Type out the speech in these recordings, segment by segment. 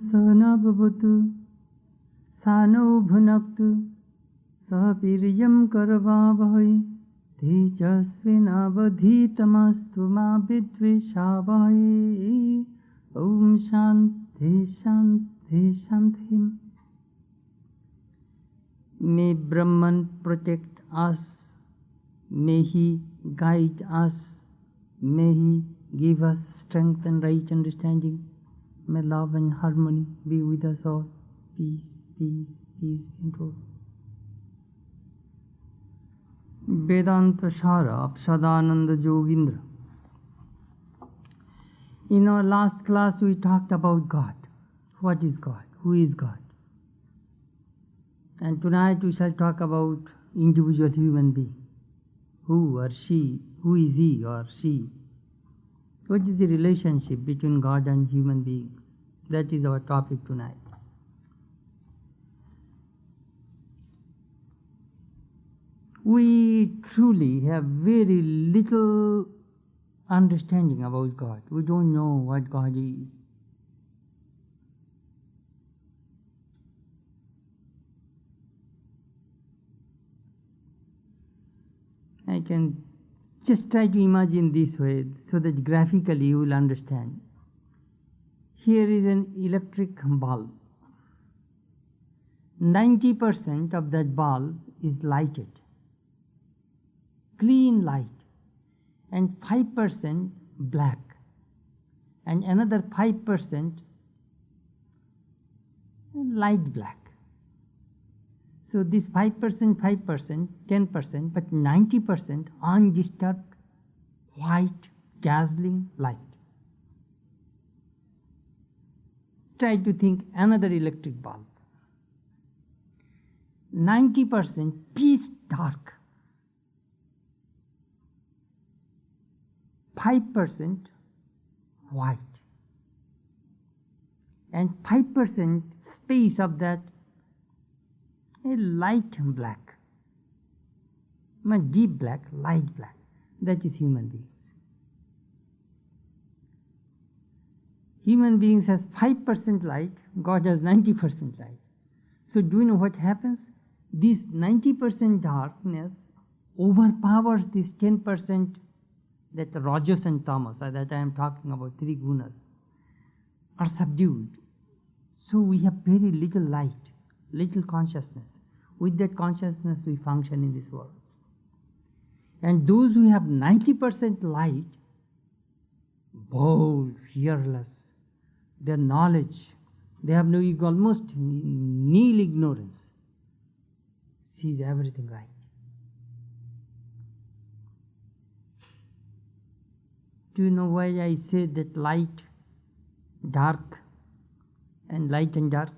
Sahana bhavatu sano bhunaktu sapiryam karvavahai tejasvinavadhitamastu ma vidvishavahai. Om Shanti Shanti Shanti. May Brahman protect us, may he guide us, may he give us strength and right understanding. May love and harmony be with us all. Peace, peace, peace be unto all. Vedantasara Sadananda Yogendra. In our last class we talked about God. What is God? Who is God? And tonight we shall talk about individual human being. Who or she? Who is he or she? What is the relationship between God and human beings? That is our topic tonight. We truly have very little understanding about God. We don't know what God is. I can just try to imagine this way so that graphically you will understand. Here is an electric bulb. 90% of that bulb is lighted, clean light, and 5% black, and another 5% light black. So this 5%, 5%, 10%, but 90% undisturbed, white, dazzling light. Try to think another electric bulb. 90% pitch dark, 5% white, and 5% space of that a light black, not deep black, light black. That is human beings. Human beings has 5% light, God has 90% light. So do you know what happens? This 90% darkness overpowers this 10%, that Rajas and Tamas, that I am talking about, three gunas, are subdued. So we have very little light, little consciousness. With that consciousness we function in this world. And those who have 90% light, bold, fearless, their knowledge, they have no ego, almost nil ignorance, sees everything right. Do you know why I say that light, dark, and light and dark?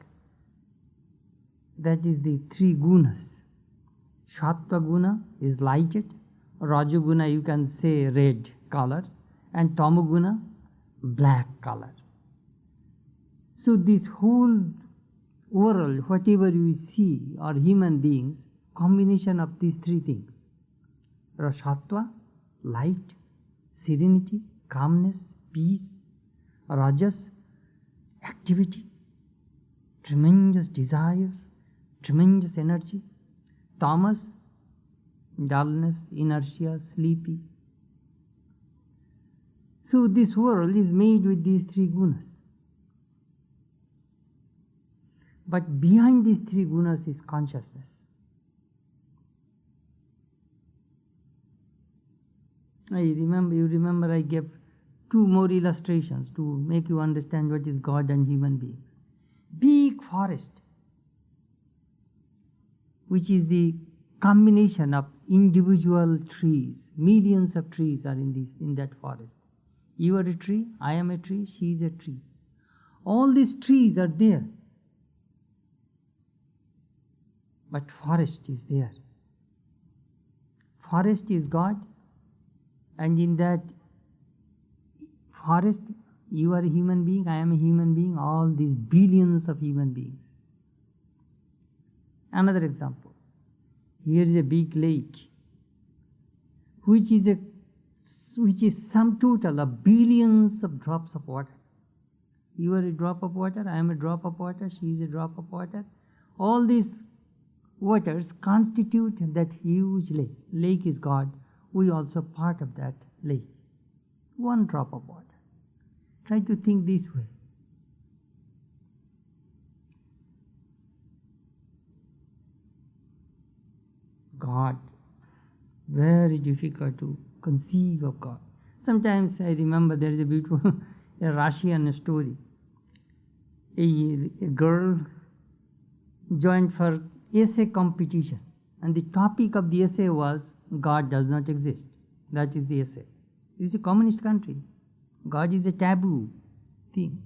That is the three gunas. Sattva guna is lighted, Rajaguna you can say red color, and Tamaguna black color. So this whole world, whatever you see, are human beings, combination of these three things. Sattva, light, serenity, calmness, peace. Rajas, activity, tremendous desire, tremendous energy. Tamas, dullness, inertia, sleepy. So this world is made with these three gunas. But behind these three gunas is consciousness. You remember I gave two more illustrations to make you understand what is God and human beings. Big forest, which is the combination of individual trees. Millions of trees are in that forest. You are a tree, I am a tree, she is a tree. All these trees are there. But forest is there. Forest is God, and in that forest you are a human being, I am a human being, all these billions of human beings. Another example. Here is a big lake, which is sum total of billions of drops of water. You are a drop of water, I am a drop of water, she is a drop of water. All these waters constitute that huge lake. Lake is God. We also part of that lake. One drop of water. Try to think this way. God. Very difficult to conceive of God. Sometimes I remember there is a beautiful a Russian story. A girl joined for essay competition, and the topic of the essay was God does not exist. That is the essay. It is a communist country. God is a taboo thing.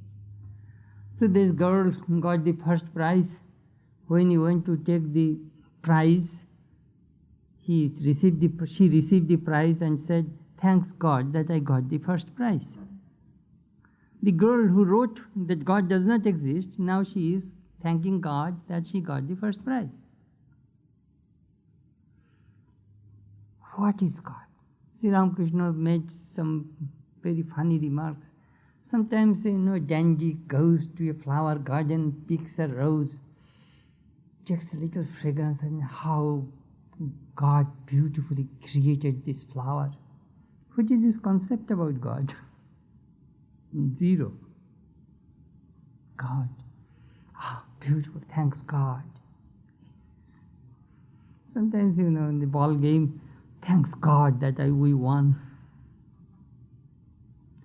So this girl got the first prize. When he went to take the prize, she received the prize and said, "Thanks God that I got the first prize." The girl who wrote that God does not exist, now she is thanking God that she got the first prize. What is God? Sri Ramakrishna made some very funny remarks. Sometimes, dandy goes to a flower garden, picks a rose, takes a little fragrance, and how God beautifully created this flower. What is his concept about God? Zero. God. Beautiful, thanks God. Sometimes, in the ball game, thanks God that we won.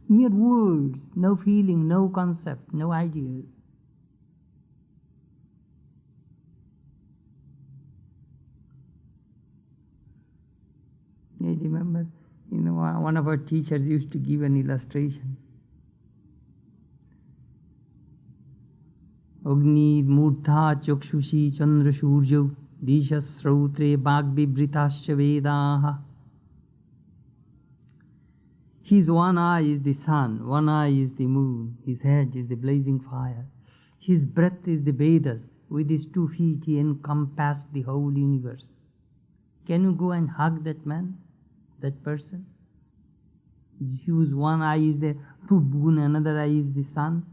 Mere words, no feeling, no concept, no ideas. I remember, one of our teachers used to give an illustration. Agni murtha chakshushi chandra surjo disha srautre bhagvibhritascha vedaha. His one eye is the sun, one eye is the moon, his head is the blazing fire. His breath is the Vedas. With his 2 feet he encompassed the whole universe. Can you go and hug that man, that person? Whose one eye is the moon, another eye is the sun.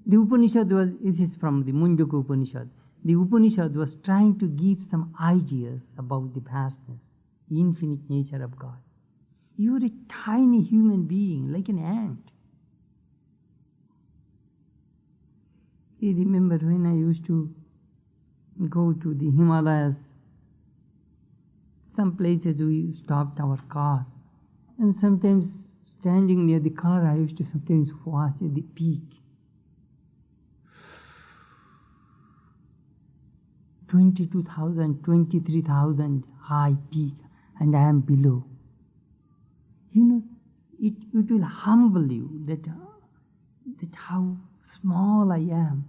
The Upanishad this is from the Mundaka Upanishad. The Upanishad was trying to give some ideas about the vastness, the infinite nature of God. You are a tiny human being, like an ant. I remember when I used to go to the Himalayas, some places we stopped our car, and sometimes standing near the car, I used to sometimes watch at the peak. 22,000, 23,000 high peak, and I am below. It will humble you that how small I am.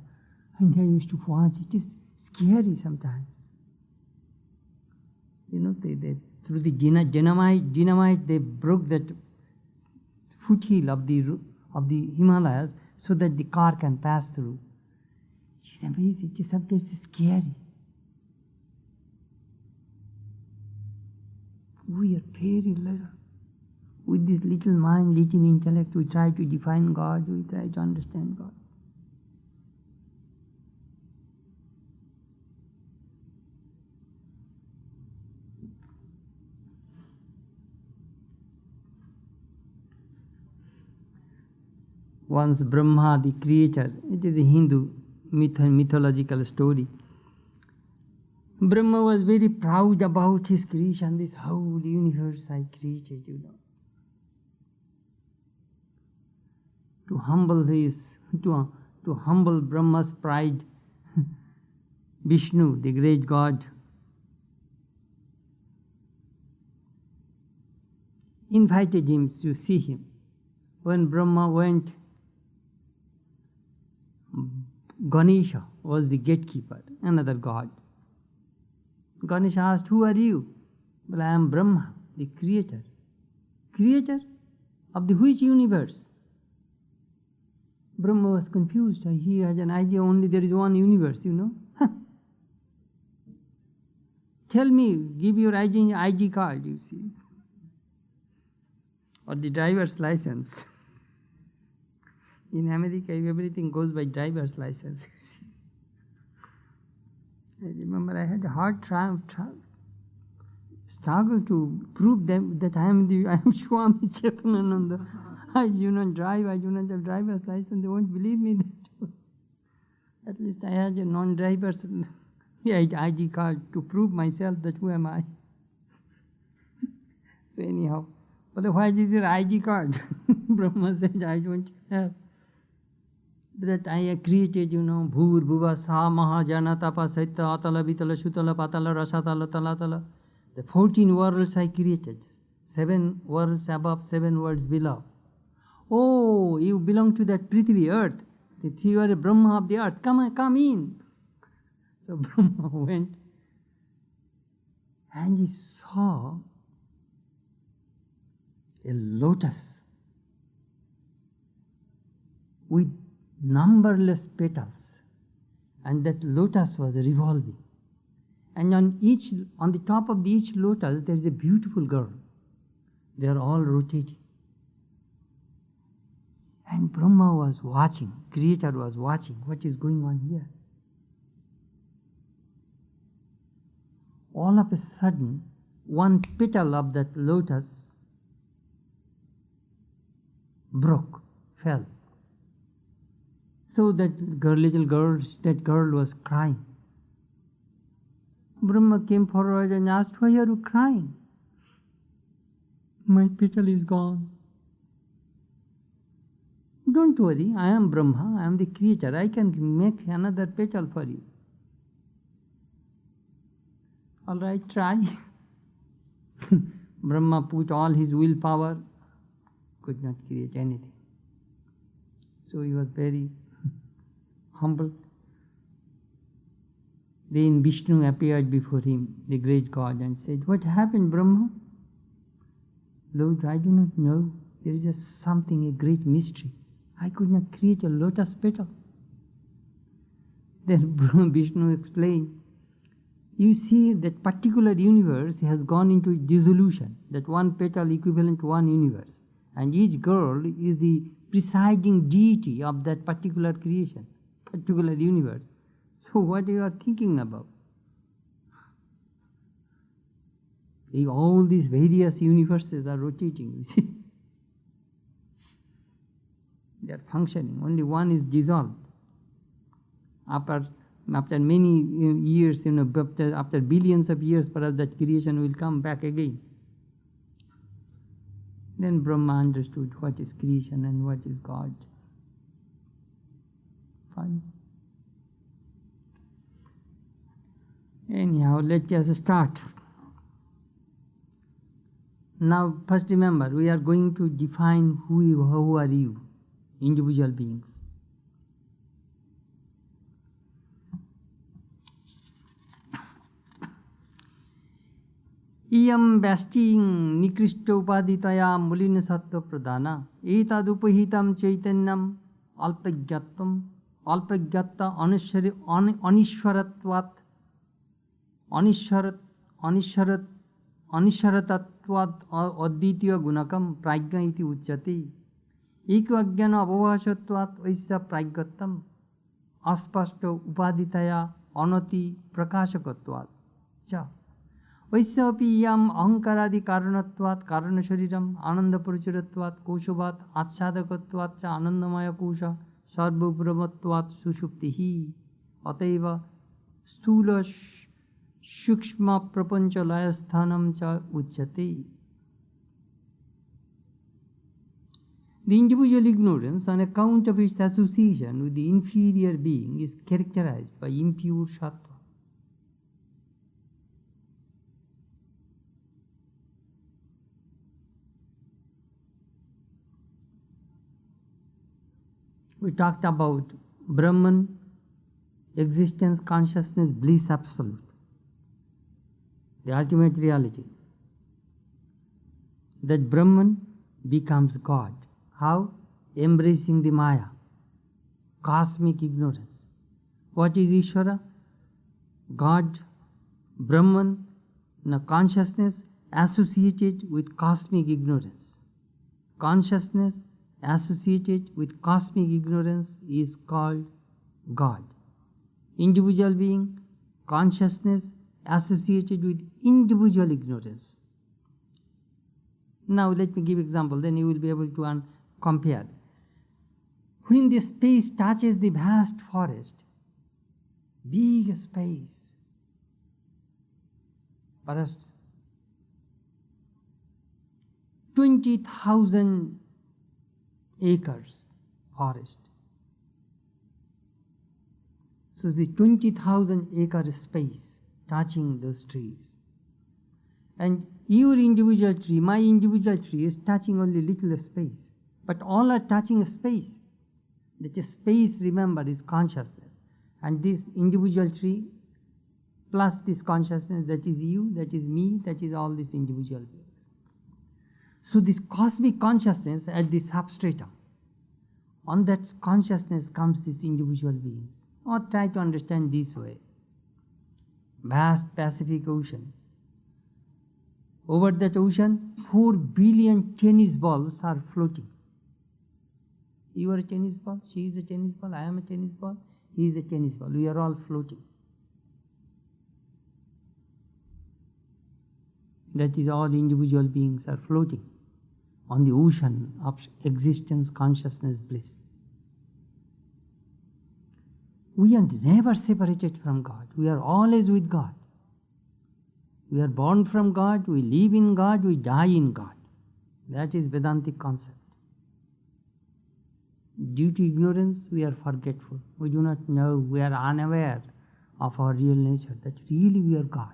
And I used to watch. It is scary sometimes. Through the dynamite, they broke that foothill of the Himalayas so that the car can pass through. It is amazing. It is sometimes scary. We are very little. With this little mind, little intellect, we try to define God, we try to understand God. Once Brahma, the creator, it is a Hindu mythological story. Brahma was very proud about his creation, this whole universe I created, To humble Brahma's pride, Vishnu, the great God, invited him to see him. When Brahma went, Ganesha was the gatekeeper, another god. Ganesha asked, "Who are you?" "Well, I am Brahma, the creator." "Creator? Of the which universe?" Brahma was confused. He had an idea only there is one universe, Tell me, give your ID card, or the driver's license. In America, everything goes by driver's license. You see. I remember I had a hard struggle to prove them that I am Swami Chetanananda. I do not drive, I do not have driver's license. They won't believe me. At least I had a non-driver's ID card to prove myself that who am I. So anyhow, otherwise is your ID card? Brahma said, I don't have. That I have created, Bhur, Bhuva, Sa, Maha, Jana, Tapa, Saitya, Atala, Vitala, Shutala, Patala, Rasatala, Talatala. The 14 worlds I created. 7 worlds above, 7 worlds below. Oh, you belong to that Prithvi, earth. That you are a Brahma of the earth. Come in. So Brahma went and he saw a lotus with numberless petals, and that lotus was revolving. And on the top of each lotus there is a beautiful girl. They are all rotating. And Brahma was watching, Creator was watching what is going on here. All of a sudden, one petal of that lotus broke, fell. So that that girl was crying. Brahma came forward and asked, why are you crying? My petal is gone. Don't worry, I am Brahma, I am the creator. I can make another petal for you. All right, try. Brahma put all his willpower, could not create anything. So he was very humble. Then Vishnu appeared before him, the great God, and said, what happened, Brahma? Lord, I do not know. There is a great mystery. I could not create a lotus petal. Then Vishnu explained, you see, that particular universe has gone into dissolution, that one petal equivalent to one universe. And each girl is the presiding deity of that particular creation, particular universe. So what you are thinking about? All these various universes are rotating, you see. They are functioning. Only one is dissolved. After many years, after billions of years, perhaps that creation will come back again. Then Brahma understood what is creation and what is God. Fine. Anyhow, let's just start. Now, first remember, we are going to define who are you, individual beings. Iyam vasting nikrishta upaditaya mulina sattva pradana etadupahitam chaitanyam alpagyattam alpagyatta anishwaratvat anishwaratatvad advitiya gunakam prajna iti uchyate ekvagyana abhavasatvat vaisya prajgattam aspashta upaditaya anati prakashakatvat cha Vaisyapi yam ahankaradi karanatvat karanashariram anandaparucharatvat koshavat atsadakatvat cha anandamaya kosha sarvabrahmatvat sushuptihi ataiva stula shukshma prapancha layasthanam cha uchyate. The individual ignorance on account of its association with the inferior being is characterized by impure sattva. We talked about Brahman, existence, consciousness, bliss absolute, the ultimate reality. That Brahman becomes God. How? Embracing the Maya, cosmic ignorance. What is Ishvara? God, Brahman, consciousness associated with cosmic ignorance. Consciousness associated with cosmic ignorance is called God. Individual being, consciousness associated with individual ignorance. Now let me give example, then you will be able to compare. When the space touches the vast forest, big space, perhaps 20,000 acres forest. So the 20,000 acre space touching those trees. And your individual tree, my individual tree is touching only little space. But all are touching a space. That space, remember, is consciousness. And this individual tree plus this consciousness, that is you, that is me, that is all these individual beings. So this cosmic consciousness at the substratum, on that consciousness comes these individual beings. Or try to understand this way. Vast Pacific Ocean. Over that ocean, 4 billion tennis balls are floating. You are a tennis ball, she is a tennis ball, I am a tennis ball, he is a tennis ball. We are all floating. That is, all individual beings are floating on the ocean of existence, consciousness, bliss. We are never separated from God. We are always with God. We are born from God, we live in God, we die in God. That is Vedantic concept. Due to ignorance, we are forgetful. We do not know, we are unaware of our real nature, that really we are God.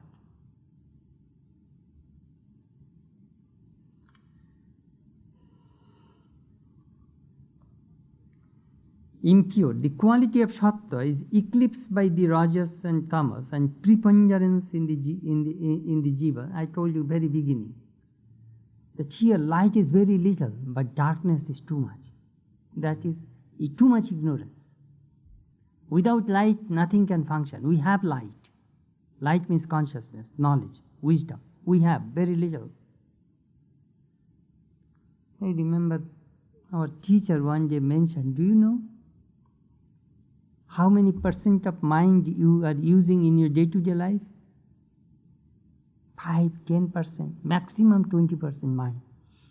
Impure. The quality of Sattva is eclipsed by the Rajas and Tamas and preponderance in the Jiva. I told you very beginning that here light is very little, but darkness is too much. That is too much ignorance. Without light, nothing can function. We have light. Light means consciousness, knowledge, wisdom. We have very little. I remember our teacher one day mentioned, do you know how many % of mind you are using in your day-to-day life? 5, 10%, maximum 20% mind.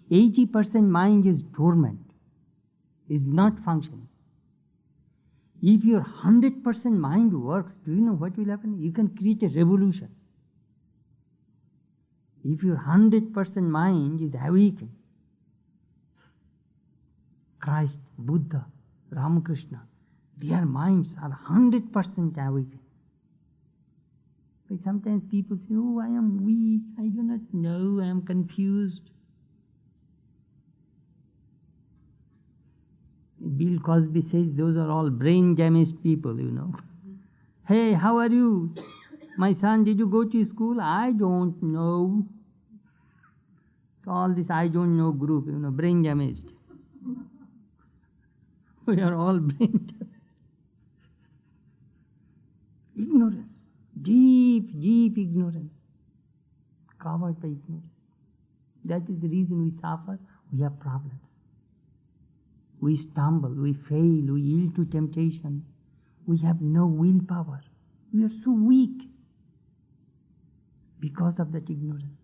80% mind is dormant, is not functioning. If your 100% mind works, do you know what will happen? You can create a revolution. If your 100% mind is awakened, Christ, Buddha, Ramakrishna, their minds are 100% awakened. But sometimes people say, oh, I am weak, I do not know, I am confused. Bill Cosby says those are all brain damaged people, you know. Hey, how are you? My son, did you go to school? I don't know. So all this I don't know group, you know, brain damaged. We are all brain damaged. Ignorance, deep, deep ignorance, covered by ignorance. That is the reason we suffer, we have problems. We stumble, we fail, we yield to temptation. We have no willpower. We are so weak because of that ignorance.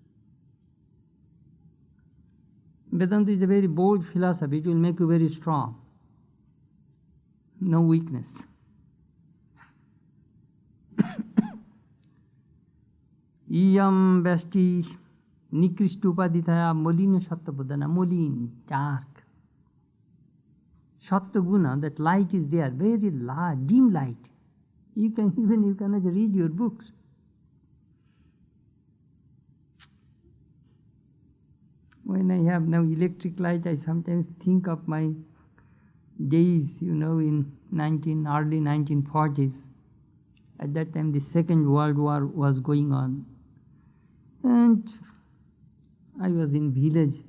Vedanta is a very bold philosophy. It will make you very strong. No weakness. Iyam vesti nikristupadithaya molina sattva-buddhana, molin, dark. Sattva-guna, that light is there, very large, dim light. You cannot read your books. When I have now electric light, I sometimes think of my days, you know, in early 1940s. At that time, the Second World War was going on. And I was in village.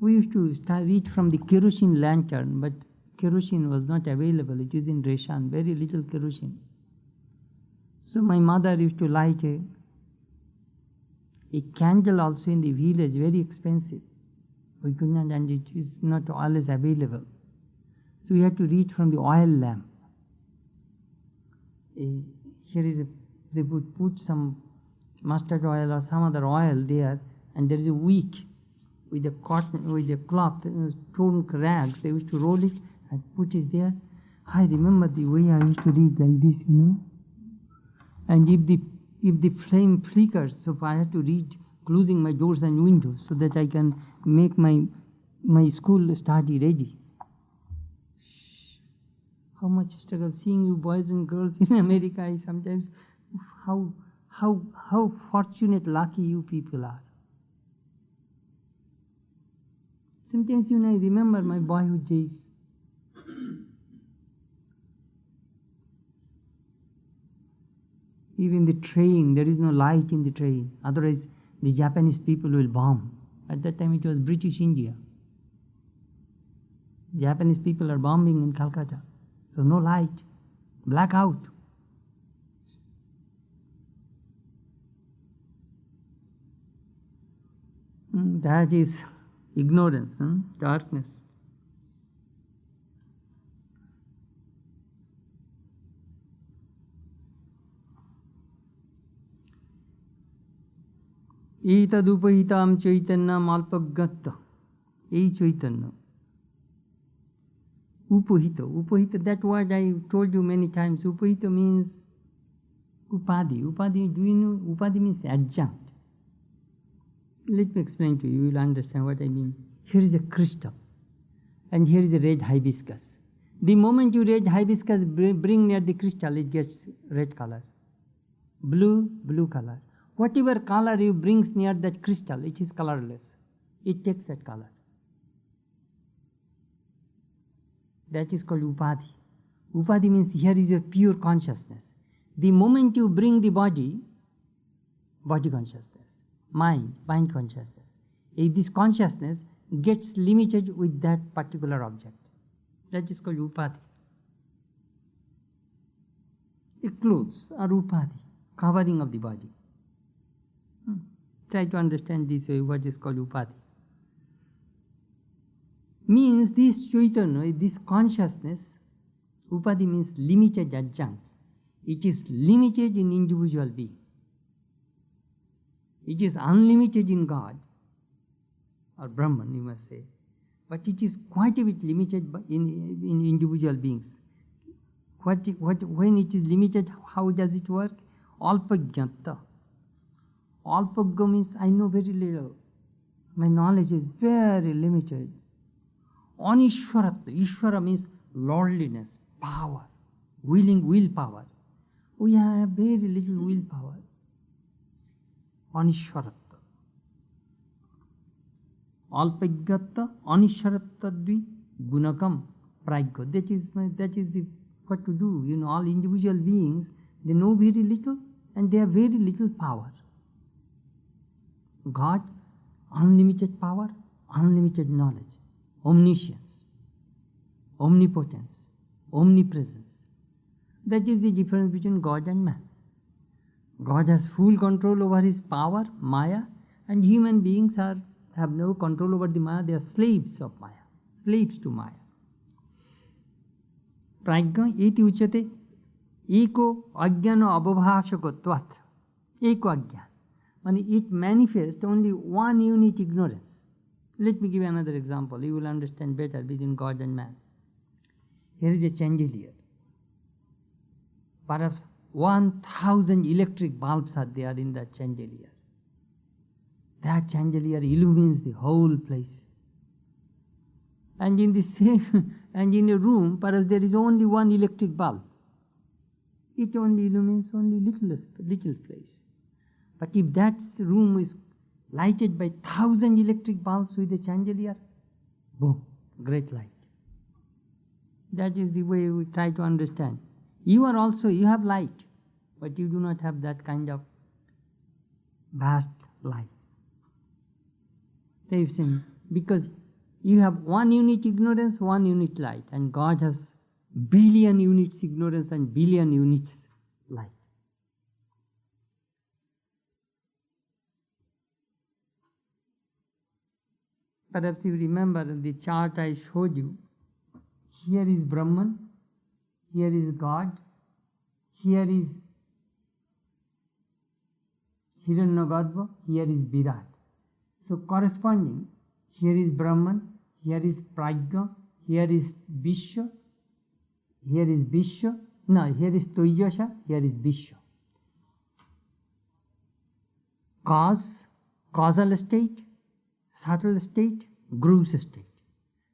We used to read from the kerosene lantern, but kerosene was not available. It is in ration, very little kerosene. So my mother used to light a candle also in the village, very expensive. We could not, and it is not always available. So we had to read from the oil lamp. Here is they would put some mustard oil or some other oil there, and there is a wick with a cotton, with a cloth, torn rags. They used to roll it and put it there. I remember the way I used to read like this, And if the flame flickers, so I had to read closing my doors and windows so that I can make my school study ready. How much struggle seeing you boys and girls in America. I sometimes, how fortunate, lucky you people are. Sometimes I remember my boyhood days. Even the train, there is no light in the train. Otherwise, the Japanese people will bomb. At that time, it was British India. Japanese people are bombing in Calcutta. So no light, blackout. That is ignorance, darkness. Etadupahitam chaitanya malpagatta. Ei chaitanya. Upahita. Upahita, that word I told you many times. Upahita means upadhi. Upadhi, do you know? Upadhi means adjunct. Let me explain to you. You will understand what I mean. Here is a crystal, and here is a red hibiscus. The moment you red hibiscus bring near the crystal, it gets red color. Blue, blue color. Whatever color you brings near that crystal, it is colorless. It takes that color. That is called upadhi. Upadhi means here is your pure consciousness. The moment you bring the body, body consciousness, mind consciousness, this consciousness gets limited with that particular object. That is called upadhi. Clothes are upadhi, covering of the body. Try to understand this way what is called upadhi. Means this Chaitanya, this consciousness, upadhi means limited adjuncts. It is limited in individual being. It is unlimited in God, or Brahman, you must say. But it is quite a bit limited in individual beings. When it is limited, how does it work? Alpagyata. Alpagya means I know very little. My knowledge is very limited. Anishwaratva. Ishvara means lordliness, power, willpower. We have very little willpower. Anishwaratva. Alpagyata, anishwaratva, gunakam, pragya. That is the what to do. All individual beings, they know very little and they have very little power. God, unlimited power, unlimited knowledge, omniscience, omnipotence, omnipresence. That is the difference between God and man. God has full control over his power, Maya, and human beings have no control over the Maya. They are slaves of Maya, slaves to Maya. Pragya iti uchate eko ajnana abhavashakotvat. Eko ajnana. It manifests only one unit ignorance. Let me give you another example. You will understand better between God and man. Here is a chandelier. Perhaps 1,000 electric bulbs are there in that chandelier. That chandelier illumines the whole place. And in the same, and in a room, perhaps there is only one electric bulb. It only illumines only little place. But if that room is lighted by 1,000 electric bulbs with a chandelier, boom, great light. That is the way we try to understand. You have light, but you do not have that kind of vast light. Because you have one unit ignorance, one unit light, and God has billion units ignorance and billion units light. Perhaps you remember the chart I showed you. Here is Brahman, here is God, here is Hiranyagarbha, here is Virat. So corresponding, here is Brahman, here is Prajna, here is Vishwa, here is Teijasa, here is Vishwa. Cause, causal state, subtle state, gross state.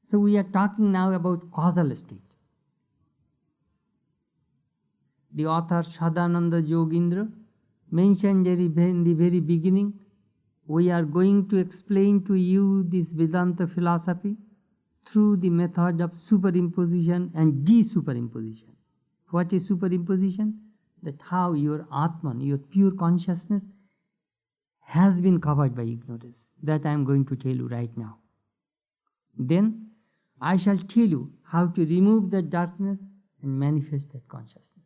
So we are talking now about causal state. The author Sadananda Yogendra mentioned in the very beginning, we are going to explain to you this Vedanta philosophy through the method of superimposition and de-superimposition. What is superimposition? That how your Atman, your pure consciousness, has been covered by ignorance. That I am going to tell you right now. Then I shall tell you how to remove that darkness and manifest that consciousness.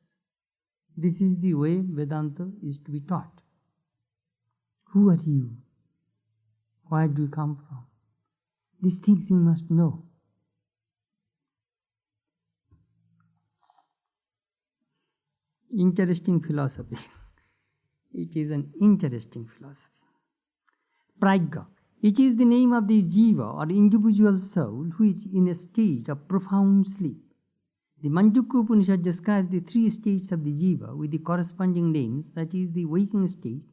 This is the way Vedanta is to be taught. Who are you? Where do you come from? These things you must know. Interesting philosophy. It is an interesting philosophy. Prajna. It is the name of the jiva or individual soul who is in a state of profound sleep. The Mandukya Upanishad describes the three states of the jiva with the corresponding names, that is the waking state,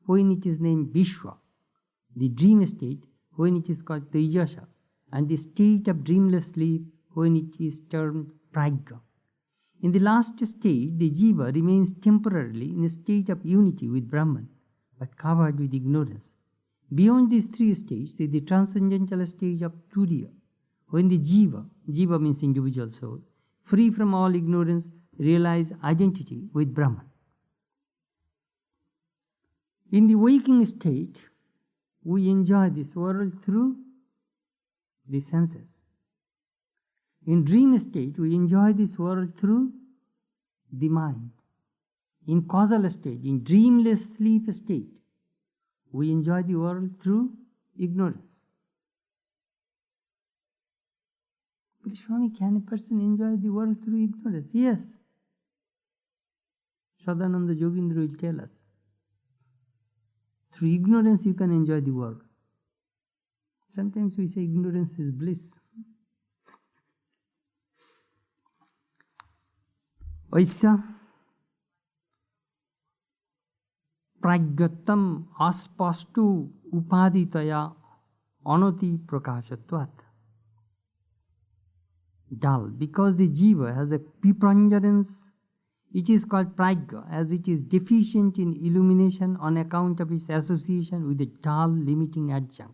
when it is named Vishwa, the dream state, when it is called Teijasa, and the state of dreamless sleep, when it is termed Prajna. In the last stage, the jiva remains temporarily in a state of unity with Brahman, but covered with ignorance. Beyond these three stages is the transcendental stage of Turiya, when the jiva means individual soul, free from all ignorance, realize identity with Brahman. In the waking state, we enjoy this world through the senses. In dream state, we enjoy this world through the mind. In causal state, in dreamless sleep state, we enjoy the world through ignorance. But Swami, can a person enjoy the world through ignorance? Yes. Sadananda Yogendra will tell us. Through ignorance you can enjoy the world. Sometimes we say ignorance is bliss. Vaisya pragyatam aspastu upaditaya anati prakashatvat. Dull. Because the jiva has a preponderance, it is called prajna, as it is deficient in illumination on account of its association with a dull limiting adjunct.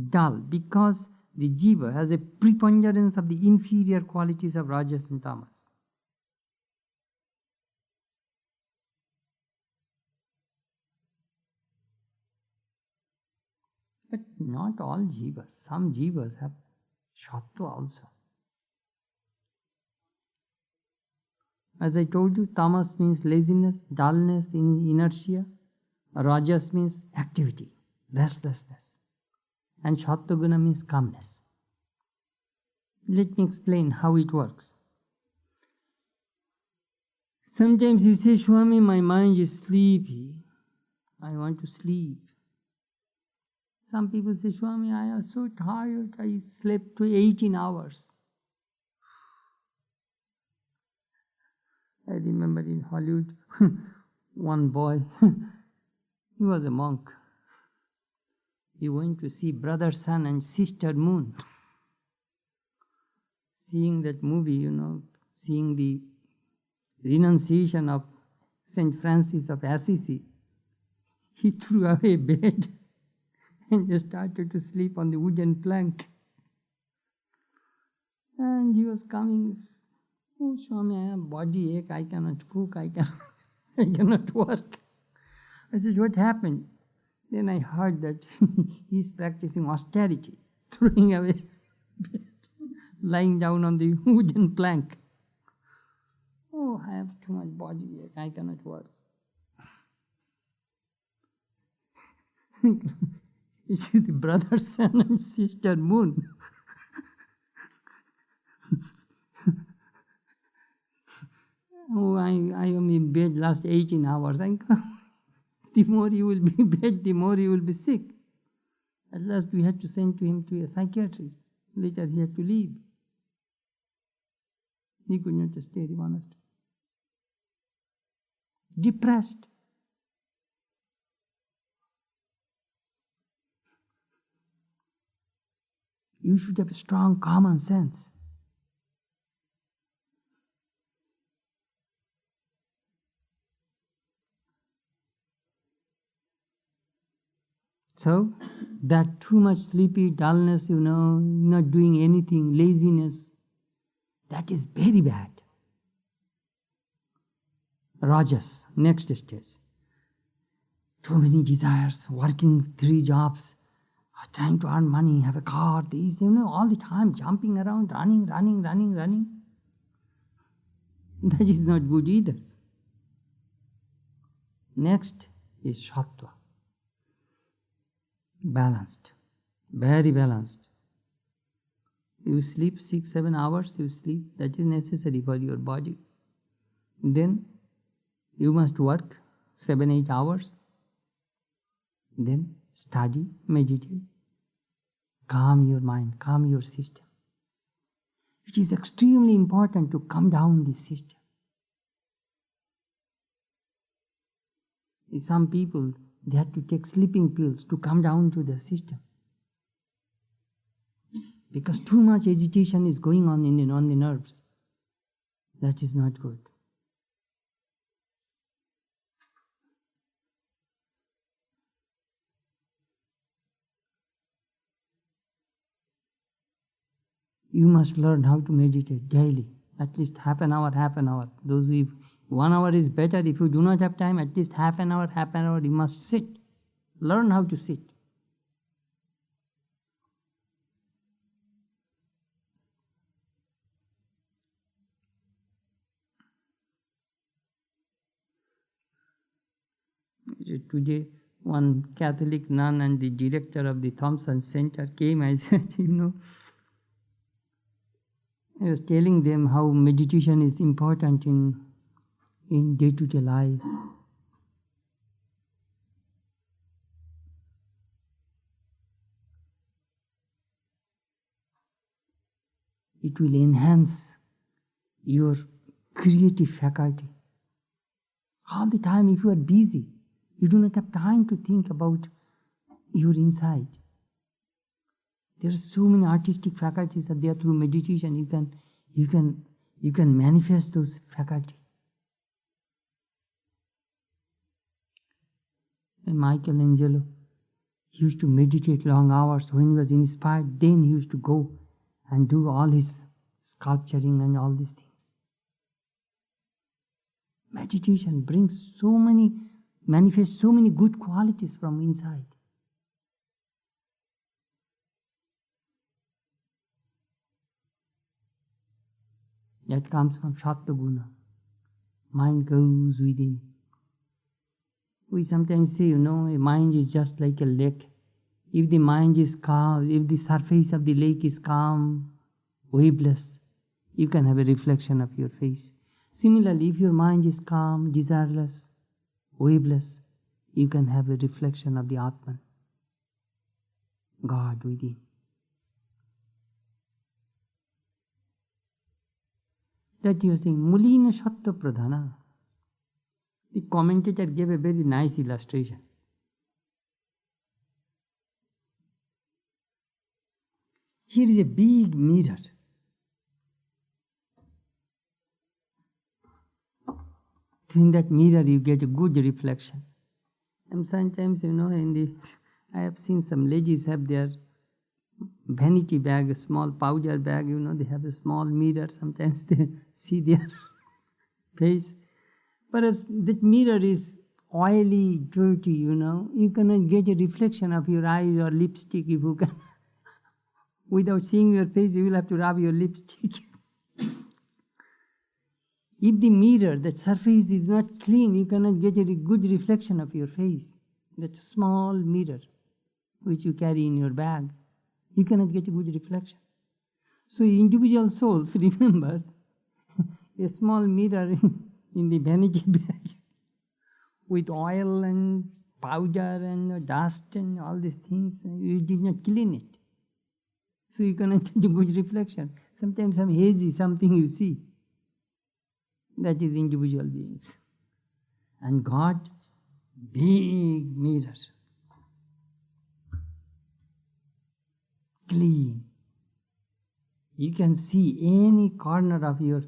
Dull, because the jiva has a preponderance of the inferior qualities of rajas and tamas. But not all jivas. Some jivas have sattva also. As I told you, tamas means laziness, dullness, inertia. Rajas means activity, restlessness. And sattva-guna means calmness. Let me explain how it works. Sometimes you say, Swami, my mind is sleepy. I want to sleep. Some people say, Swami, I am so tired. I slept for 18 hours. I remember in Hollywood, one boy, he was a monk. He went to see Brother Sun and Sister Moon. Seeing that movie, seeing the renunciation of St. Francis of Assisi, he threw away bed and just started to sleep on the wooden plank. And he was coming, oh Swami, I have body ache, I cannot cook, I cannot work. I said, what happened? Then I heard that he is practicing austerity, throwing away bed, lying down on the wooden plank. Oh, I have too much body ache, I cannot work. It is the brother, sun and sister, moon. Oh, I am in bed last 18 hours. The more you will be in bed, the more you will be sick. At last we had to send him to a psychiatrist. Later he had to leave. He could not stay, he honest. Depressed. You should have strong common sense. So, that too much sleepy, dullness, not doing anything, laziness, that is very bad. Rajas, next stage. Too many desires, working 3 jobs, trying to earn money, have a car, these, all the time jumping around, running. That is not good either. Next is Sattva. Balanced, very balanced. You sleep 6-7 hours, you sleep, that is necessary for your body. Then you must work 7-8 hours. Then study, meditate, calm your mind, calm your system. It is extremely important to calm down the system. Some people, they have to take sleeping pills to calm down to the system. Because too much agitation is going on on the nerves. That is not good. You must learn how to meditate daily, at least half an hour. Those who 1 hour is better. If you do not have time, at least half an hour, you must sit. Learn how to sit. Today, one Catholic nun and the director of the Thompson Center came. I said, I was telling them how meditation is important in day-to-day life. It will enhance your creative faculty. All the time, if you are busy, you do not have time to think about your inside. There are so many artistic faculties that there through meditation you can manifest those faculties. And Michelangelo, he used to meditate long hours. When he was inspired, then he used to go and do all his sculpturing and all these things. Meditation manifests so many good qualities from inside. That comes from Sattva Guna. Mind goes within. We sometimes say, a mind is just like a lake. If the mind is calm, if the surface of the lake is calm, waveless, you can have a reflection of your face. Similarly, if your mind is calm, desireless, waveless, you can have a reflection of the Atman, God within. That you are saying, Mulina Sattva Pradhana. The commentator gave a very nice illustration. Here is a big mirror. In that mirror you get a good reflection. And sometimes, I have seen some ladies have their vanity bag, a small powder bag, they have a small mirror. Sometimes they see their face. Perhaps that mirror is oily, dirty, You cannot get a reflection of your eyes or lipstick if you can. Without seeing your face, you will have to rub your lipstick. If the mirror, that surface is not clean, you cannot get a good reflection of your face. That small mirror. which you carry in your bag, you cannot get a good reflection. So individual souls, remember, a small mirror in the vanity bag with oil and powder and dust and all these things, you did not clean it. So you cannot get a good reflection. Sometimes some hazy, something you see. That is individual beings. And God, big mirror. Clean. You can see any corner of your,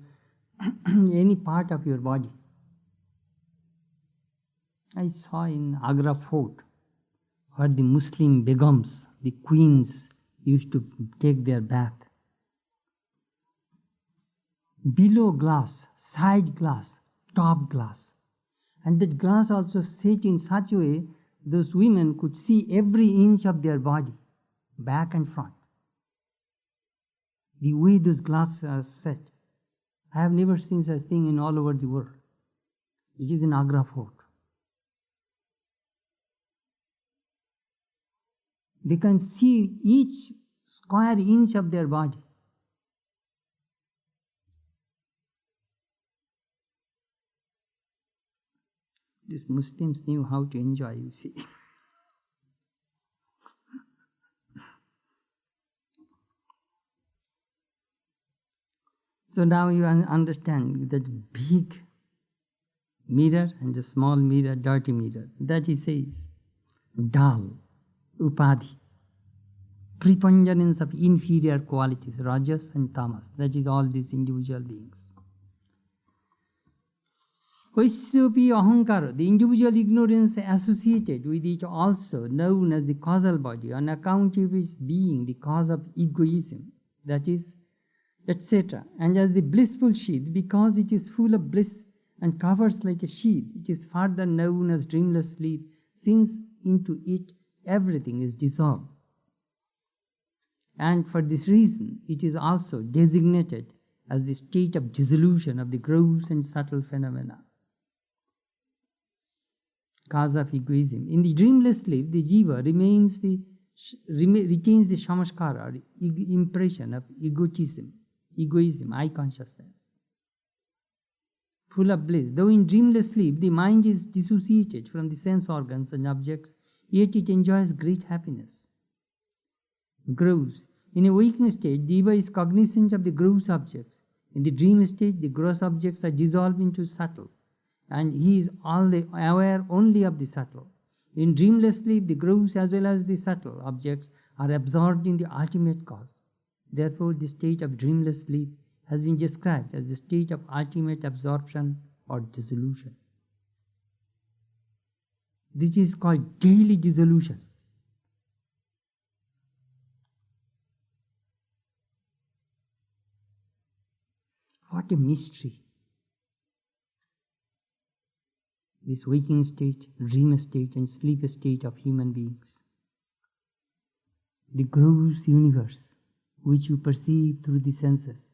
any part of your body. I saw in Agra Fort where the Muslim begums, the queens, used to take their bath. Below glass, side glass, top glass. And that glass also set in such a way those women could see every inch of their body, back and front. The way those glasses are set. I have never seen such thing in all over the world. It is in Agra Fort. They can see each square inch of their body. These Muslims knew how to enjoy, you see. So now you understand that big mirror and the small mirror, dirty mirror. That he says, dal, upadhi, preponderance of inferior qualities, rajas and tamas. That is all these individual beings. Vaisyopi ahankara, the individual ignorance associated with it also known as the causal body, on account of its being the cause of egoism, that is, etc. And as the blissful sheath, because it is full of bliss and covers like a sheath, it is further known as dreamless sleep, since into it everything is dissolved. And for this reason, it is also designated as the state of dissolution of the gross and subtle phenomena. Cause of egoism. In the dreamless sleep, the jiva retains the samskara, or impression of egoism, I consciousness, full of bliss. Though in dreamless sleep, the mind is dissociated from the sense organs and objects, yet it enjoys great happiness. Gross. In a waking state, jiva is cognizant of the gross objects. In the dream state, the gross objects are dissolved into subtle, and he is aware only of the subtle. In dreamless sleep, the gross as well as the subtle objects are absorbed in the ultimate cause. Therefore, the state of dreamless sleep has been described as the state of ultimate absorption or dissolution. This is called daily dissolution. What a mystery! This waking state, dream state, and sleep state of human beings. The gross universe, which you perceive through the senses,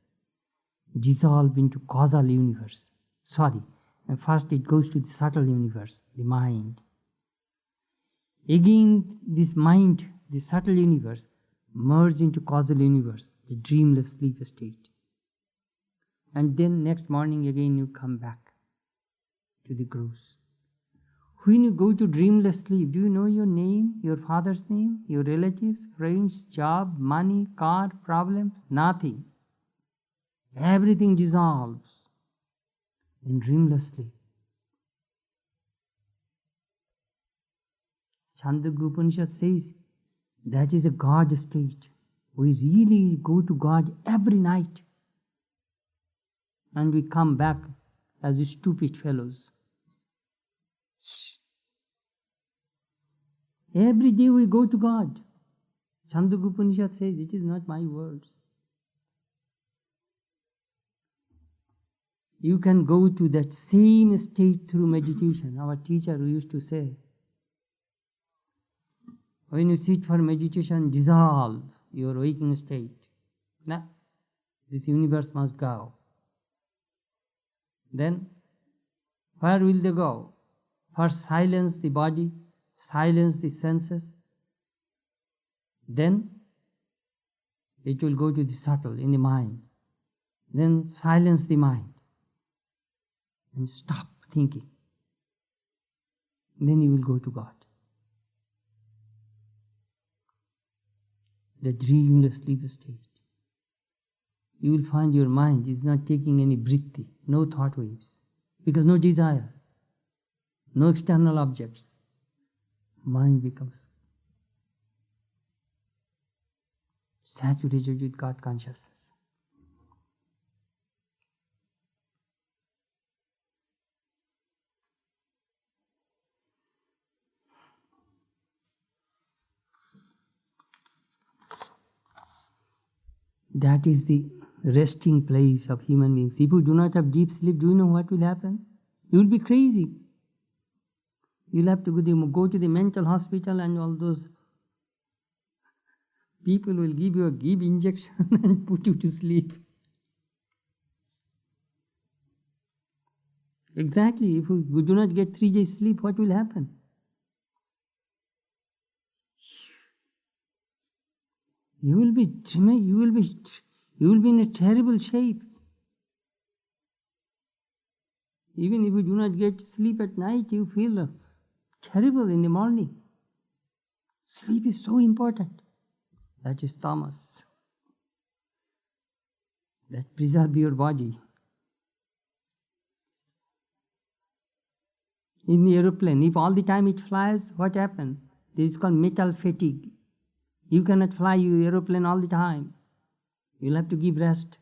dissolve into causal universe. And first it goes to the subtle universe, the mind. Again, this mind, the subtle universe, merge into causal universe, the dreamless sleep state. And then next morning again you come back to the gross. When you go to dreamless sleep, do you know your name, your father's name, your relatives, friends, job, money, car, problems? Nothing. Everything dissolves in dreamless sleep. Chandogya Upanishad says that is a God state. We really go to God every night. And we come back as stupid fellows. Every day we go to God. Chandogya Upanishad says, it is not my words. You can go to that same state through meditation. Our teacher used to say, when you sit for meditation, dissolve your waking state. Nah, this universe must go. Then, where will they go? First silence the body, silence the senses, Then it will go to the subtle in the mind. Then silence the mind and stop thinking. Then you will go to God. The dreamless sleep state. You will find your mind is not taking any vritti, no thought waves, because no desire, no external objects. Mind becomes saturated with God consciousness. That is the resting place of human beings. If you do not have deep sleep, do you know what will happen? You will be crazy. You'll have to go to the mental hospital, and all those people will give you a injection and put you to sleep. Exactly. If you do not get 3 days sleep, what will happen? You will be in a terrible shape. Even if you do not get sleep at night, you feel terrible in the morning. Sleep is so important. That is tamas. That preserve your body. In the aeroplane, if all the time it flies, what happens? This is called metal fatigue. You cannot fly your aeroplane all the time. You'll have to give rest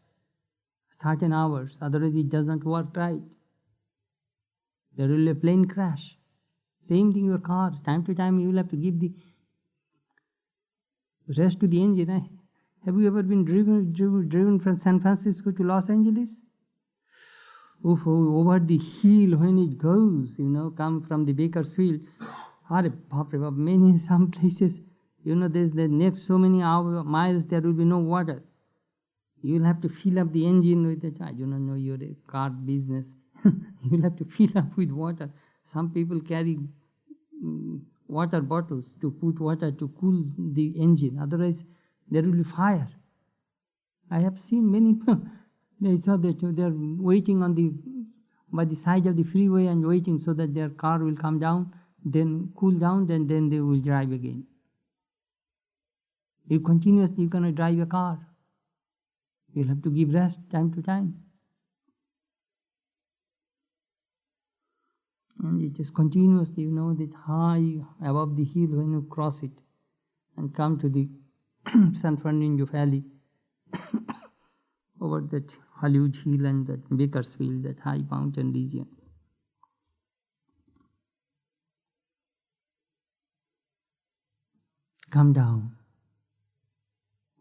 certain hours, otherwise it does not work right. There will be a plane crash. Same thing your car. Time to time you will have to give the rest to the engine. Have you ever been driven from San Francisco to Los Angeles? Over the hill when it goes, come from the Bakersfield. Many some places, there's the next so many miles there will be no water. You will have to fill up the engine with it. I do not know your car business. You will have to fill up with water. Some people carry water bottles to put water to cool the engine. Otherwise, there will be fire. I have seen many people. They saw that they are waiting by the side of the freeway and waiting so that their car will come down, then cool down, then they will drive again. You continuously, you cannot drive a car. You'll have to give rest time to time. And it is continuously, that high above the hill when you cross it and come to the San Fernando Valley, over that Hollywood Hill and that Bakersfield, that high mountain region. Come down.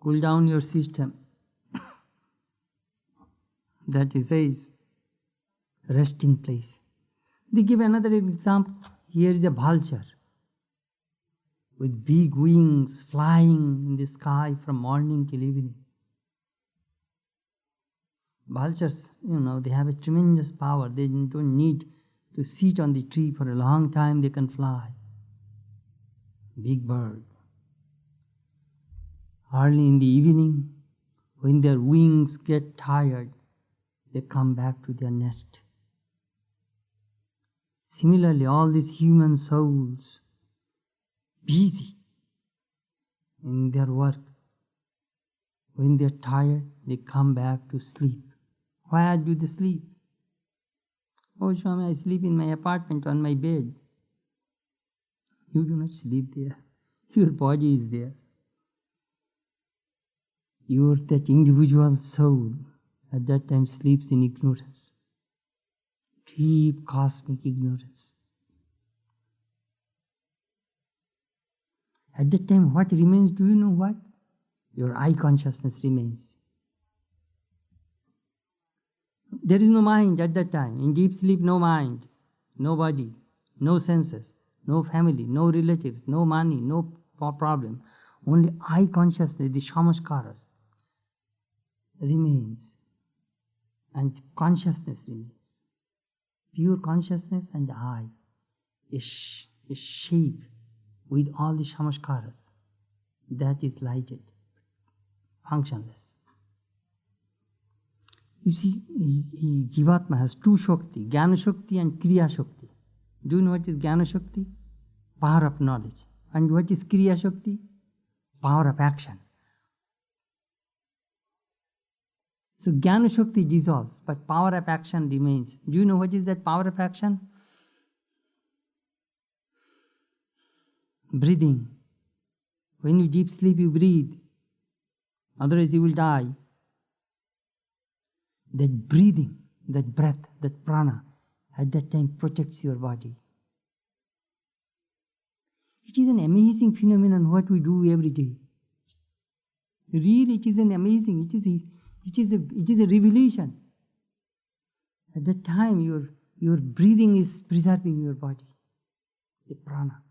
Cool down your system. That is a resting place. They give another example. Here is a vulture with big wings flying in the sky from morning till evening. Vultures, they have a tremendous power. They don't need to sit on the tree for a long time. They can fly. Big bird. Early in the evening, when their wings get tired, they come back to their nest. Similarly, all these human souls, busy in their work, when they are tired, they come back to sleep. Why do they sleep? Oh, Swami, I sleep in my apartment on my bed. You do not sleep there. Your body is there. That individual soul at that time sleeps in ignorance. Deep cosmic ignorance. At that time, what remains, do you know what? Your I consciousness remains. There is no mind at that time. In deep sleep, no mind, no body, no senses, no family, no relatives, no money, no problem. Only I consciousness, the samskaras, remains. And consciousness remains. Pure consciousness and I is shape with all the samskaras. that is lighted, functionless. You see, Jivatma has two Shakti, Jnana Shakti and Kriya Shakti. Do you know what is Jnana Shakti? Power of knowledge. And what is Kriya Shakti? Power of action. So Jnana Shakti dissolves, but power of action remains. Do you know what is that power of action? Breathing. When you deep sleep, you breathe. Otherwise you will die. That breathing, that breath, that prana, at that time protects your body. It is an amazing phenomenon what we do every day. Really, it is an amazing, it is a revelation. At that time, your breathing is preserving your body, the prana.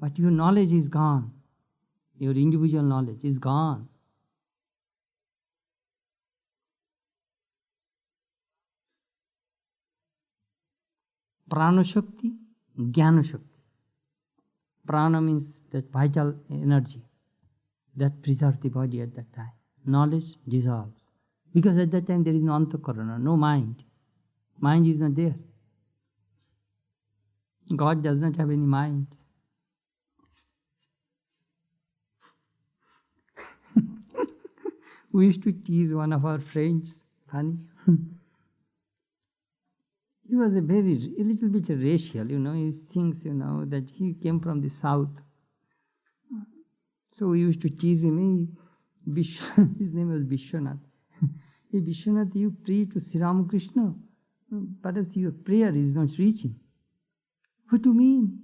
But your knowledge is gone. Your individual knowledge is gone. Prana Shakti, Jnana Shakti. Prana means that vital energy that preserves the body at that time. Knowledge dissolves. Because at that time there is no antakarana, no mind. Mind is not there. God does not have any mind. We used to tease one of our friends, funny. He was a little bit racial, he thinks, that he came from the south. So we used to tease him. His name was Vishwanath. Hey Vishwanath, you pray to Sri Ramakrishna. Perhaps your prayer is not reaching. What do you mean?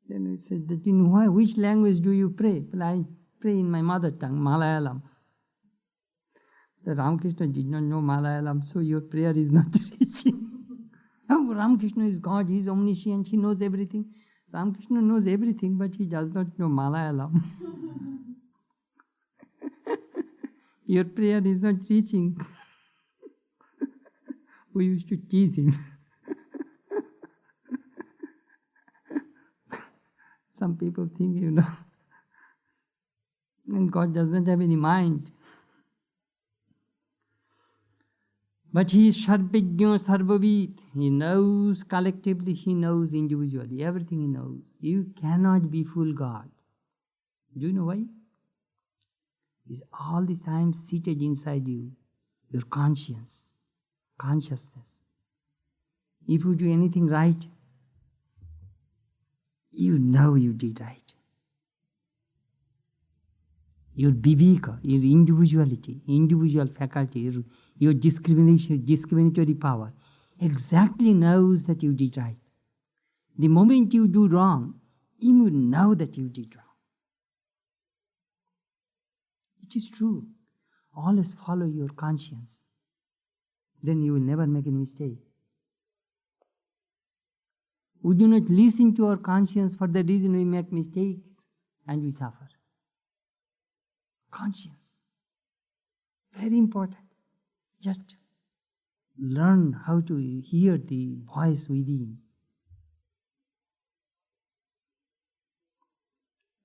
Then we said that, which language do you pray? Well, I pray in my mother tongue, Malayalam. The Ramakrishna did not know Malayalam, so your prayer is not reaching. Oh, Ramakrishna is God, he is omniscient, he knows everything. Ramakrishna knows everything, but he does not know Malayalam. Your prayer is not reaching. We used to tease him. Some people think, and God does not have any mind. But he is Sarvajna Sarvavid. He knows collectively, he knows individually. Everything he knows. You cannot be full God. Do you know why? He's all the time seated inside you. Your conscience, consciousness. If you do anything right, you know you did right. Your viveka, your individuality, individual faculty, your discriminatory power exactly knows that you did right. The moment you do wrong, you will know that you did wrong. It is true. Always follow your conscience. Then you will never make any mistake. We do not listen to our conscience, for the reason we make mistakes and we suffer. Conscience. Very important. Just learn how to hear the voice within.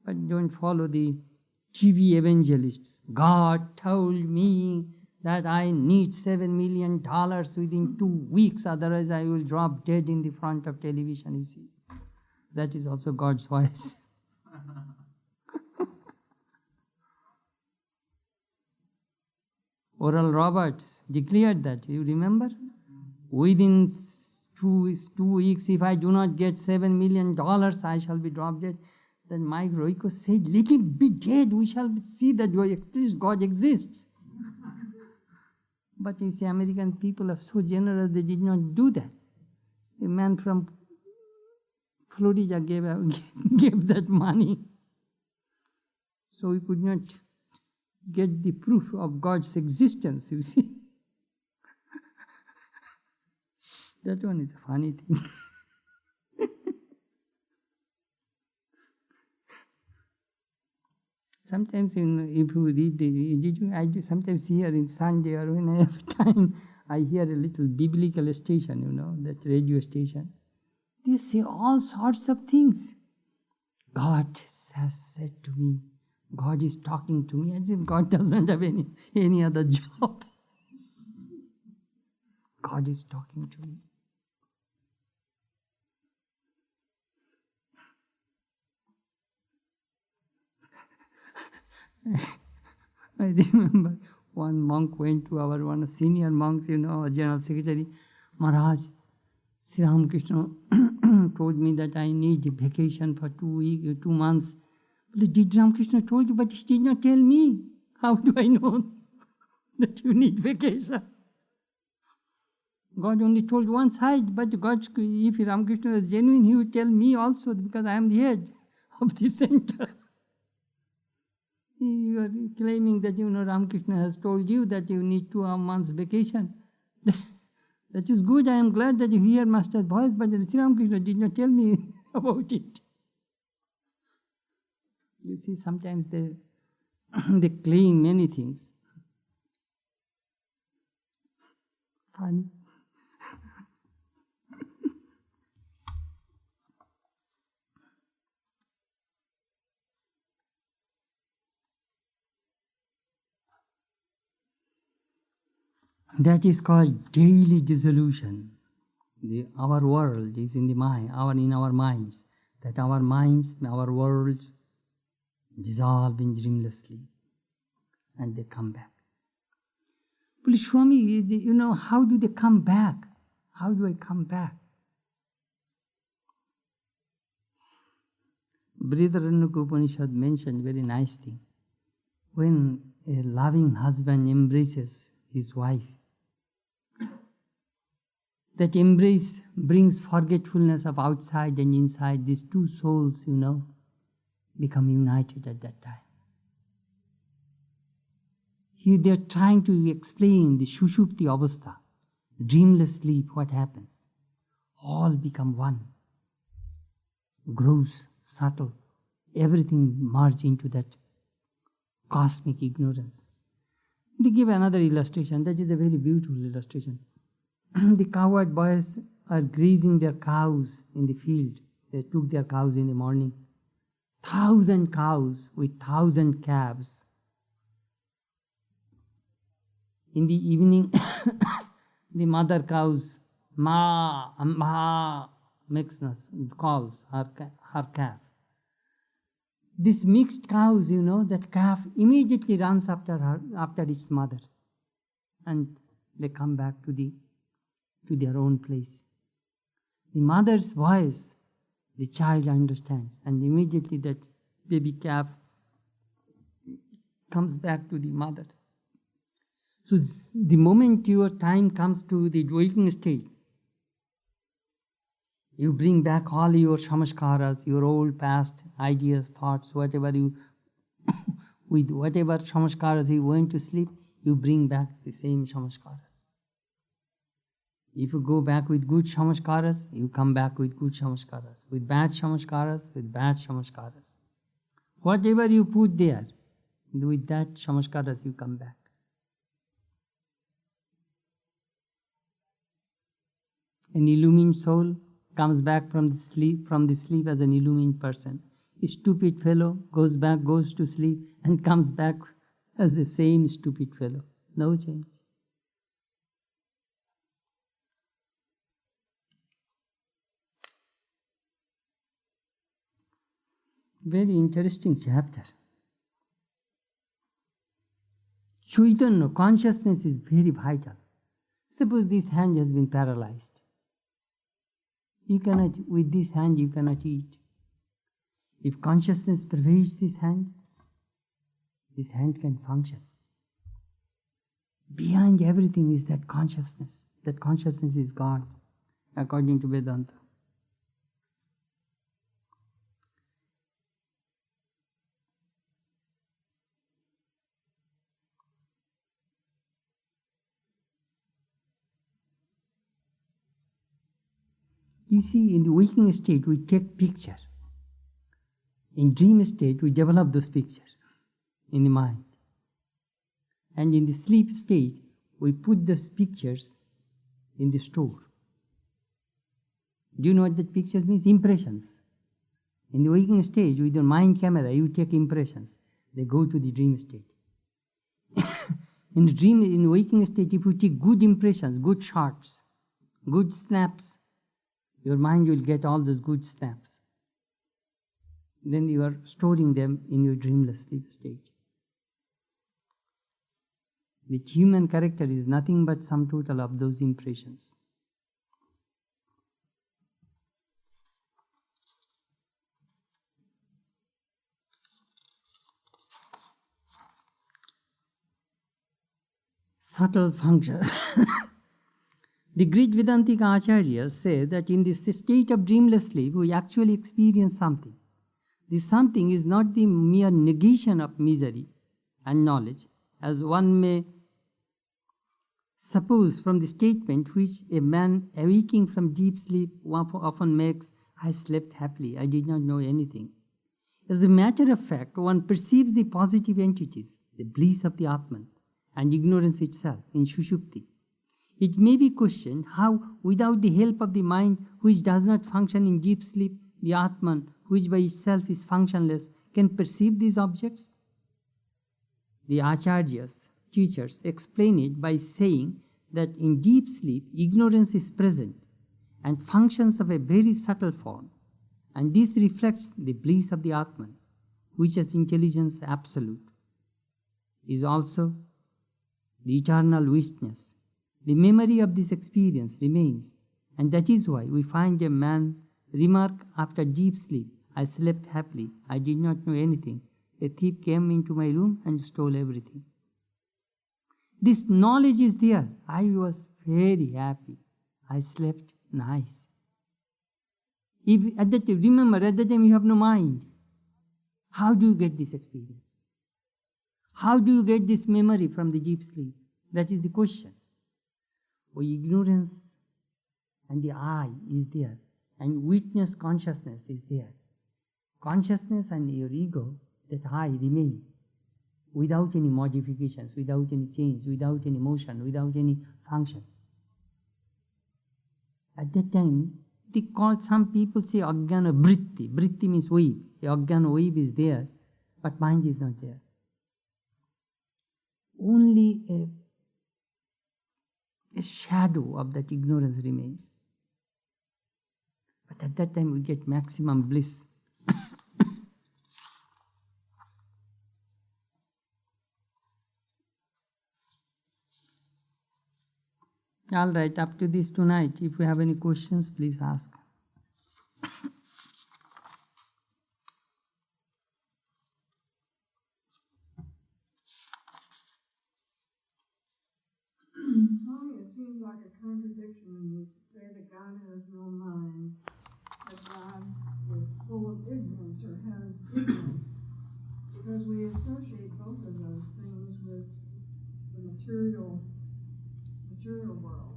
But don't follow the TV evangelists. God told me that I need $7 million within 2 weeks, otherwise I will drop dead in the front of television, you see. That is also God's voice. Oral Roberts declared that, you remember? Within 2 weeks, if I do not get $7 million, I shall be dropped dead. Then Mike Royko said, let him be dead, we shall see that at least God exists. But you see, American people are so generous, they did not do that. A man from Florida gave that money. So we could not get the proof of God's existence, you see. That one is a funny thing. Sometimes, if you read I do sometimes hear in Sunday or when I have time, I hear a little biblical station, that radio station. They say all sorts of things. God has said to me, God is talking to me, as if God doesn't have any other job. God is talking to me. I remember one monk went to one senior monk, our general secretary, Maharaj, Sri Ramakrishna told me that I need a vacation for 2 months. But did Ramakrishna told you, but he did not tell me. How do I know that you need vacation? God only told one side, but God, if Ramakrishna was genuine, he would tell me also, because I am the head of the center. You are claiming that, Ramakrishna has told you that you need 2 months vacation. That is good. I am glad that you hear Master's voice, but Sri Ramakrishna did not tell me about it. You see, sometimes they claim many things. Funny. That is called daily dissolution. Our world is in the mind, in our minds. That our minds, our worlds dissolve in dreamlessly, and they come back. But Swami, how do they come back? How do I come back? Brihadaranyaka Upanishad mentioned very nice thing. When a loving husband embraces his wife, that embrace brings forgetfulness of outside and inside. These two souls, become united at that time. Here they are trying to explain the Sushupti Avastha, dreamless sleep, what happens. All become one. Gross, subtle, everything merges into that cosmic ignorance. They give another illustration, that is a very beautiful illustration. The cowherd boys are grazing their cows in the field. They took their cows in the morning. 1,000 cows with 1,000 calves. In the evening, the mother cows, ma, calls her calf. This mixed cows, that calf immediately runs after its mother. And they come back to their own place. The mother's voice, the child understands, and immediately that baby calf comes back to the mother. So the moment your time comes to the waking state, you bring back all your samskaras, your old past ideas, thoughts, whatever with whatever samskaras you went to sleep, you bring back the same samskaras. If you go back with good samskaras, you come back with good samskaras. With bad samskaras, with bad samskaras. Whatever you put there, with that samskaras you come back. An illumined soul comes back from the sleep as an illumined person. A stupid fellow goes to sleep and comes back as the same stupid fellow. No change. Very interesting chapter. Chaitanya, consciousness is very vital. Suppose this hand has been paralyzed. With this hand you cannot eat. If consciousness pervades this hand can function. Behind everything is that consciousness. That consciousness is God, according to Vedanta. You see, in the waking state, we take picture. In dream state, we develop those pictures in the mind. And in the sleep state, we put those pictures in the store. Do you know what that pictures means? Impressions. In the waking stage, with your mind camera, you take impressions. They go to the dream state. In the waking state, if you take good impressions, good shots, good snaps, your mind will get all those good snaps. Then you are storing them in your dreamless sleep state. The human character is nothing but sum total of those impressions. Subtle function. The great Vedantic Acharyas say that in this state of dreamless sleep, we actually experience something. This something is not the mere negation of misery and knowledge, as one may suppose from the statement which a man awaking from deep sleep often makes, "I slept happily, I did not know anything." As a matter of fact, one perceives the positive entities, the bliss of the Atman, and ignorance itself in Sushupti. It may be questioned how, without the help of the mind which does not function in deep sleep, the Atman, which by itself is functionless, can perceive these objects. The Acharyas, teachers, explain it by saying that in deep sleep, ignorance is present and functions of a very subtle form, and this reflects the bliss of the Atman, which as intelligence absolute is also the eternal witness. The memory of this experience remains, and that is why we find a man remark after deep sleep, "I slept happily, I did not know anything. A thief came into my room and stole everything." This knowledge is there. I was very happy. I slept nice. If at that time, remember, at that time you have no mind. How do you get this experience? How do you get this memory from the deep sleep? That is the question. Ignorance and the I is there, and witness consciousness is there. Consciousness and your ego, that I, remain without any modifications, without any change, without any motion, without any function. At that time, some people say Ajnana Vritti. Vritti means wave. The Ajnana wave is there, but mind is not there. Only a shadow of that ignorance remains. But at that time we get maximum bliss. All right, up to this tonight. If you have any questions, please ask. Swami, it seems like a contradiction when you say that God has no mind, that God is full of ignorance or has ignorance, because we associate both of those things with the material world.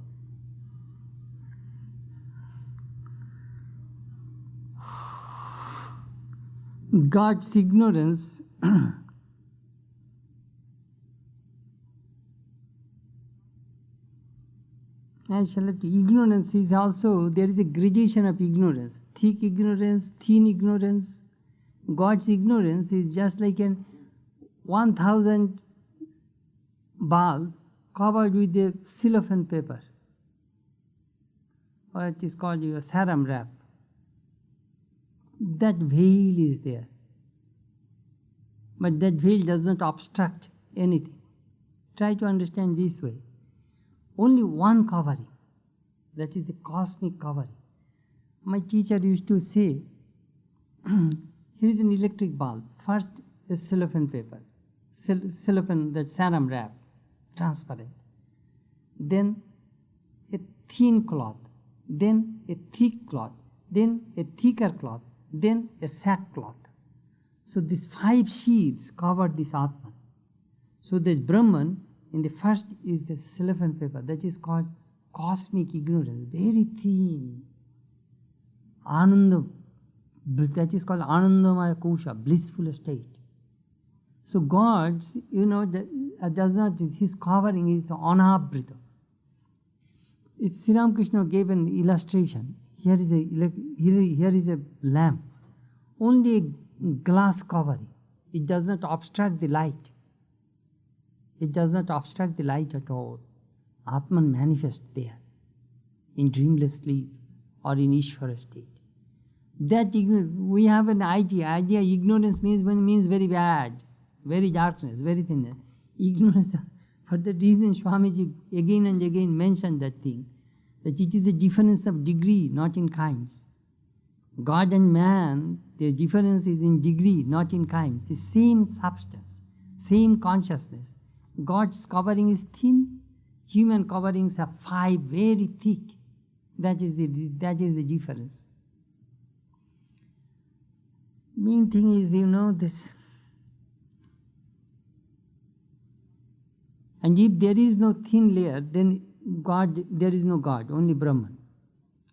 God's ignorance ignorance is also, there is a gradation of ignorance. Thick ignorance, thin ignorance. God's ignorance is just like an 1,000 bulb covered with a cellophane paper, or it is called a saram wrap. That veil is there. But that veil does not obstruct anything. Try to understand this way. Only one covering, that is the cosmic covering. My teacher used to say, here is an electric bulb. First a cellophane paper, cellophane, that saram wrap, transparent. Then a thin cloth, then a thick cloth, then a thicker cloth, then a sackcloth. So these 5 sheets cover this Atman. So this Brahman, in the first is the cellophane paper, that is called cosmic ignorance, very thin. Ananda, that is called Anandamaya Kosha, blissful state. So God, does not, his covering is the Anabrita. Sri Ramakrishna gave an illustration. Here is a lamp. only a glass covering. It does not obstruct the light. It does not obstruct the light at all. Atman manifests there, in dreamless sleep or in Ishvara state. That we have an idea ignorance means very bad, very darkness, very thinness. Ignorance, for that reason Swamiji again and again mentioned that thing, that it is a difference of degree, not in kinds. God and man, their difference is in degree, not in kinds. The same substance, same consciousness. God's covering is thin, human coverings are 5, very thick. That is the difference. Main thing is, this. And if there is no thin layer, then there is no God, only Brahman.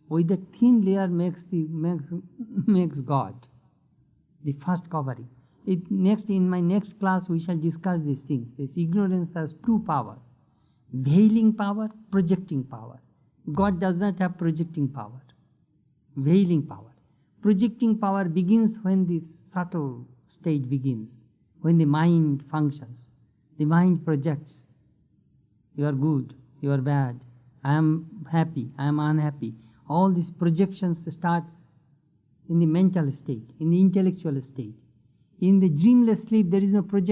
With the thin layer makes God, the first covering. In my next class we shall discuss these things. This ignorance has 2 power: veiling power, projecting power. God does not have projecting power, veiling power. Projecting power begins when the subtle state begins, when the mind functions. The mind projects. You are good, you are bad, I am happy, I am unhappy. All these projections start in the mental state, in the intellectual state. In the dreamless sleep, there is no projection.